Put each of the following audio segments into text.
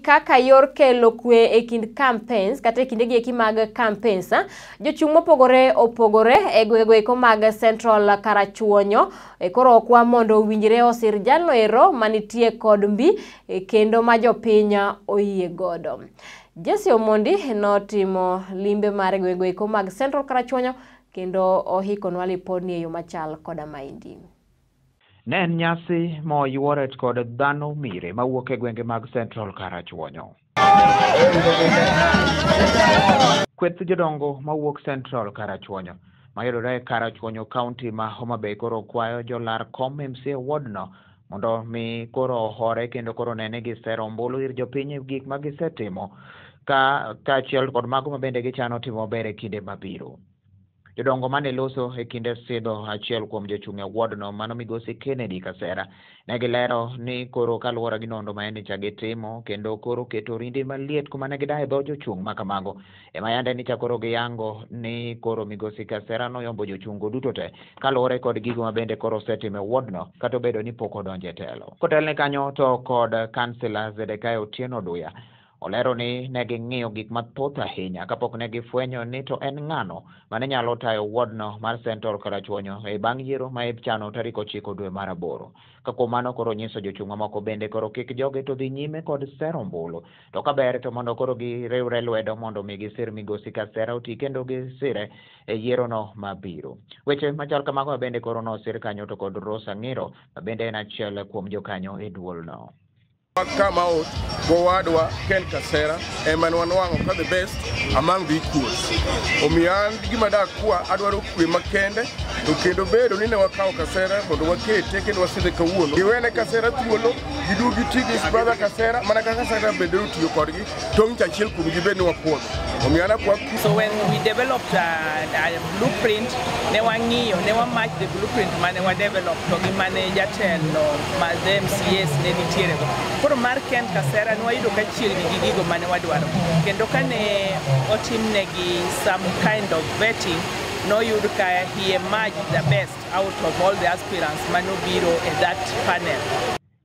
Kaka yor kelo kwe e kind campaigns kata e kinde gi mag campaigns, jochung' mopogore opogore e gwego mag Central Karachuonyo koro okwa mondo winjre osir jalno ero manitie kod mbi kendo ma jopiny oyie godo. Jesse Omondi notimo limbe mar gwego mag Central Karachuonyo kendo ohikonwa lipod e yo machal koda maendi. Ne en nyasi moyuoret kod dhano mire mawuok e gwenge mag Central Karachuonyo. Kweth jodongo mawuok Central Karachuonyo mayudore e Karachuonyo County ma Homa Bay koro kwayo jolar kom MCA wardno mondo mi koro hore kendo koro nene gisero ombulu ir jopiny gik ma gisetimo kaachiel kod mago ma bende gichano timo maber e kinde mabiro. Jodongo mane loso e kinde sidho achiel kuom jochung' e wardno mano migosi Kennedy Kasera ne gilero ni koro kaluwore gi nondo ma en cha gitimo kendo koro keto rinde maliet kuma ne gidae dho jochung' ma kamago ema yande ni cha koro giyango ni koro migosi Kasera noyombo jochung'go duto te kaluwore kod gigo ma bende koro osetimo e wardno kata obedo ni pok odonje telo. Kotelne kanyo to kod kansila Zedekiah Otieno Duya olero ni ne ging'iyo gik mathoth ahinya kapok ne gifwenyo ni to en ng'ano mane nyalo tayo wardno mar Central Karachuonyo e bang' yiero ma ichano tarik 9 dwe mar 8. Kako mano koro nyiso jochung' mamoko bende koro kik joge to dhi nyime kod sero ombulu to kaber to mondo koro giriwre lwedo mondo mi gisir migosi Kasera oti kendo gisire e yiero no mabiro. Weche machal kamago bende koro nosir kanyo to kod Rosa Ngiro bende en achiel kuom jokanyo e duol no. Come out, go wadwa Ken Kasera, and one of the best among the equals. Omian Gimada Kwa, Adwaro Makende, to Kedo Bedo, Nina Wakao Kasera, but what taken was the Kawuno. You went a Kasera Tuolo, you do get his brother Kasera, Manakasara Bedu to your corgi, Tonga Chil could give any report. So when we developed a blueprint, ne wangi ne wa match the blueprint mane wa develop to gi manager ten no ma them CS ne nitiere go. Koro mar Ken Kasera no yudo ka chiegni gi gigo mane wadwaro. Kendo kane otimne gi some kind of vetting no yudo ka he emerged the best out of all the aspirants manobiro at that panel.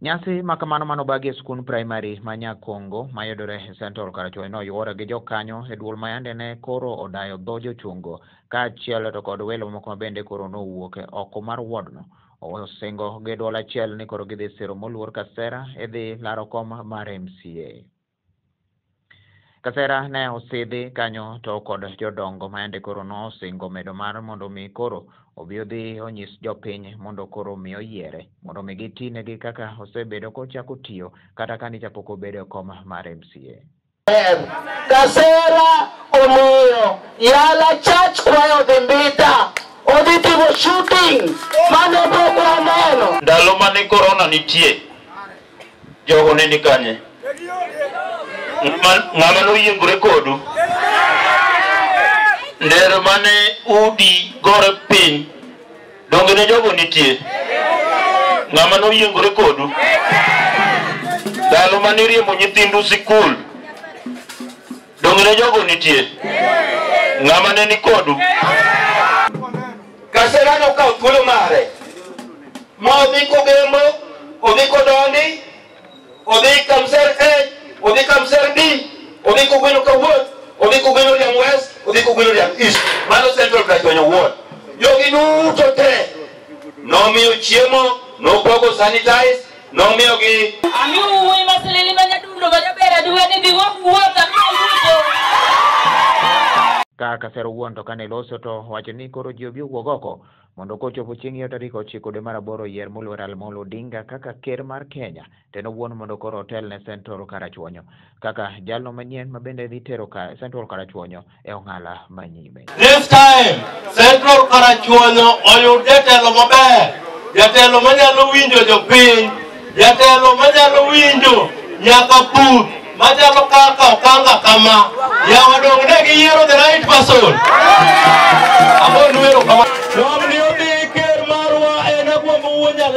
Nyasi makamano manobagi e skul primary manya Kongo mayudore e Central Karachuonyo no yuore gi jokanyo e duol mayande ne koro odayo dho jochungo kaachiel to kod welo moko bende koro nowuok oko mar wardno osingo gi duol achiel ni koro gidhi siro moluor Kasera e dhi laro kom mar MCA. Kasera ne osidhi kanyo to kod jodongo mayande koro nosingo medo mar mondo mi koro obiodhi onyis jopiny mondo koro mi oyiere mondo mi gitine gi kaka osebedo kochako tiyo kata kani chapok obedo koma mar MCA. Kasera omiyo yala church kwayo dhimbita odhi timo shooting mane pok waneno. Ndalo mane corona nitie jogo ne ni kanye ng'ama noyiengore kodu ndero mane udi gore piny donge ne jogo nitie ng'ama noyiengore kodu ndalo mane riembo nyithindu sikul donge ne jogo nitie ng'ama ne ni kodu. Kasera nokawo thuolo mare modhi kogemo odhi kodondi odhi Kamser A odhi Kamser B odhi kogweno kawuoth odhi kogweno Riang West odhi kogweno Riang East mano Central Karachuonyo ward. Jogi duto te nomiyo chiemo nopogo sanitize nomiyo gi amiyo wuoyi masilili manyadundo majabera duweni dhi wuotha ka Kasera wuon to kane loso to wacho ni koro ji obi owuog oko mondo kochopo chieng' yo tarik 9 dwe mar 8 yier moluor Amolo Odinga kaka ker mar Kenya teno wuon mondo koro otel ne Central Karachuonyo kaka jalno manyien ma bende dhi tero ka Central Karachuonyo e ong'ala manyime. This time Central Karachuonyo oyud jatelo maber, jatelo manyalo winjo jopiny, jatelo manyalo winjo nyaka pur machalo kaka okanga kama yawadong ne giyiero the right person. Amon wero kama nomni odhi ker marwa en agwamo wuonya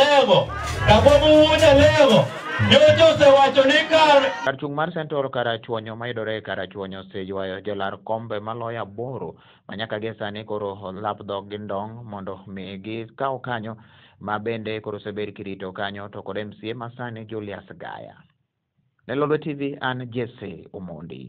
lego jojo osewacho ni kar chung' mar Central Karachuonyo mayudore e Karachuonyo oseywayo jolar kombe maloyo 8 manyaka gi sani koro lap dhog gi ndong mondo mi gikaw kanyo ma bende koro osebed kirito kanyo to kod MCA masani Julius Gaya. Ne Lolwe TV an Jesse Omondi.